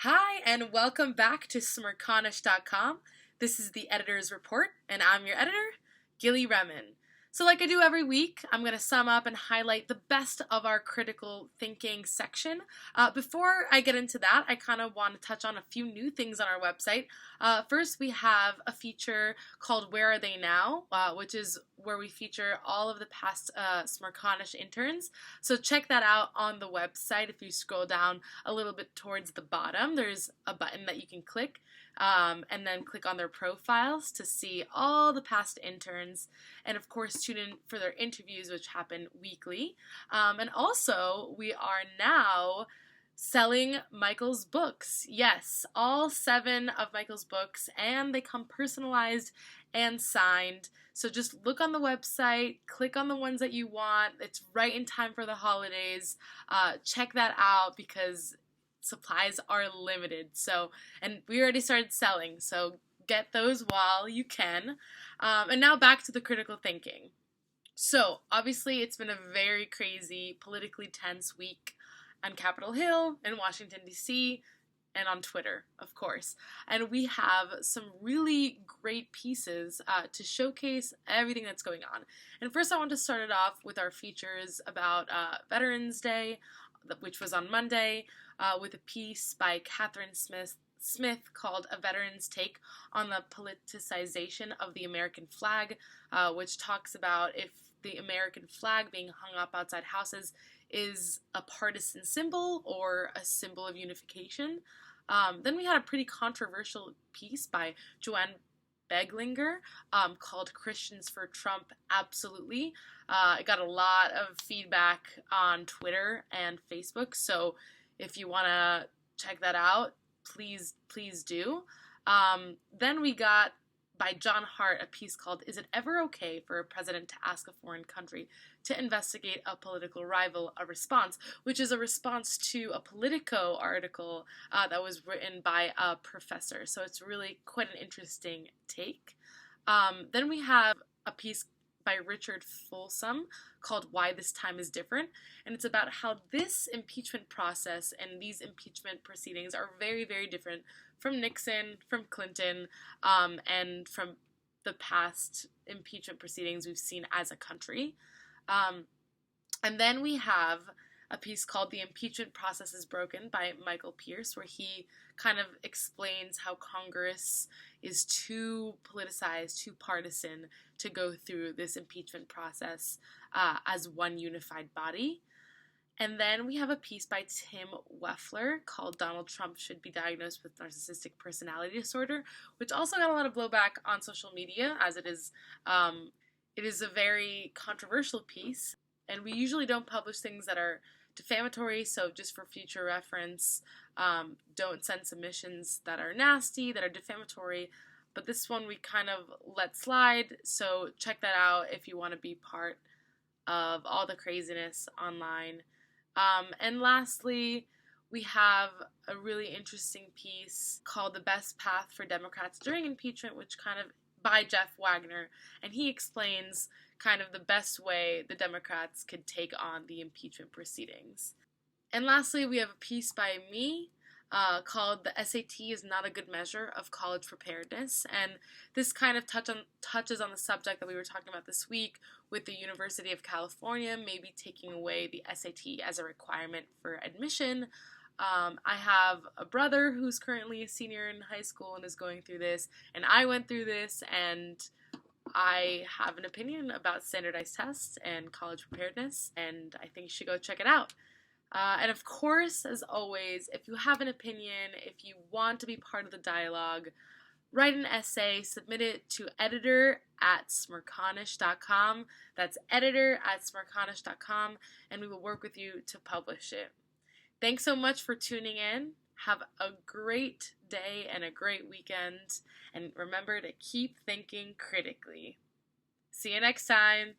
Hi, and welcome back to Smirconish.com. This is the editor's report, and I'm your editor, Gili. So like I do every week, I'm going to sum up and highlight the best of our critical thinking section. Before I get into that, I kind of want to touch on a few new things on our website. First, we have a feature called Where Are They Now, which is where we feature all of the past Smirconish interns. So check that out on the website. If you scroll down a little bit towards the bottom, there's a button that you can click. And then click on their profiles to see all the past interns, and of course tune in for their interviews, which happen weekly. And also, we are now selling Michael's books. Yes, all 7 of Michael's books, and they come personalized and signed. So just look on the website, click on the ones that you want. It's right in time for the holidays. Check that out because supplies are limited. And we already started selling, so get those while you can. And now back to the critical thinking. So obviously it's been a very crazy, politically tense week on Capitol Hill, in Washington, D.C., and on Twitter, of course. And we have some really great pieces to showcase everything that's going on. And first I want to start it off with our features about Veterans Day, which was on Monday, with a piece by Catherine Smith called A Veteran's Take on the Politicization of the American Flag, which talks about if the American flag being hung up outside houses is a partisan symbol or a symbol of unification. Then we had a pretty controversial piece by Joanne Beglinger called Christians for Trump Absolutely. I got a lot of feedback on Twitter and Facebook, so if you want to check that out, please do. Then we got by John Hart a piece called Is It Ever Okay for a President to Ask a Foreign Country to Investigate a Political Rival a Response, which is a response to a Politico article that was written by a professor. So it's really quite an interesting take. Then we have a piece by Richard Folsom called Why This Time is Different, and it's about how this impeachment process and these impeachment proceedings are very, very different from Nixon, from Clinton, and from the past impeachment proceedings we've seen as a country. And then we have a piece called The Impeachment Process is Broken by Michael Pierce, where he kind of explains how Congress is too politicized, too partisan to go through this impeachment process as one unified body. And then we have a piece by Tim Weffler called Donald Trump Should Be Diagnosed with Narcissistic Personality Disorder, which also got a lot of blowback on social media, as it is a very controversial piece. And we usually don't publish things that are defamatory, so just for future reference, don't send submissions that are nasty, that are defamatory. But this one we kind of let slide, so check that out if you want to be part of all the craziness online. And lastly, we have a really interesting piece called The Best Path for Democrats During Impeachment, which kind of by Jeff Wagner, and he explains kind of the best way the Democrats could take on the impeachment proceedings. And lastly, we have a piece by me called The SAT is Not a Good Measure of College Preparedness, and this kind of touches on the subject that we were talking about this week with the University of California maybe taking away the SAT as a requirement for admission. I have a brother who's currently a senior in high school and is going through this, and I went through this, and I have an opinion about standardized tests and college preparedness, and I think you should go check it out. And of course, as always, if you have an opinion, if you want to be part of the dialogue, write an essay, submit it to editor@smirconish.com. That's editor@smirconish.com, and we will work with you to publish it. Thanks so much for tuning in. Have a great day and a great weekend. And remember to keep thinking critically. See you next time.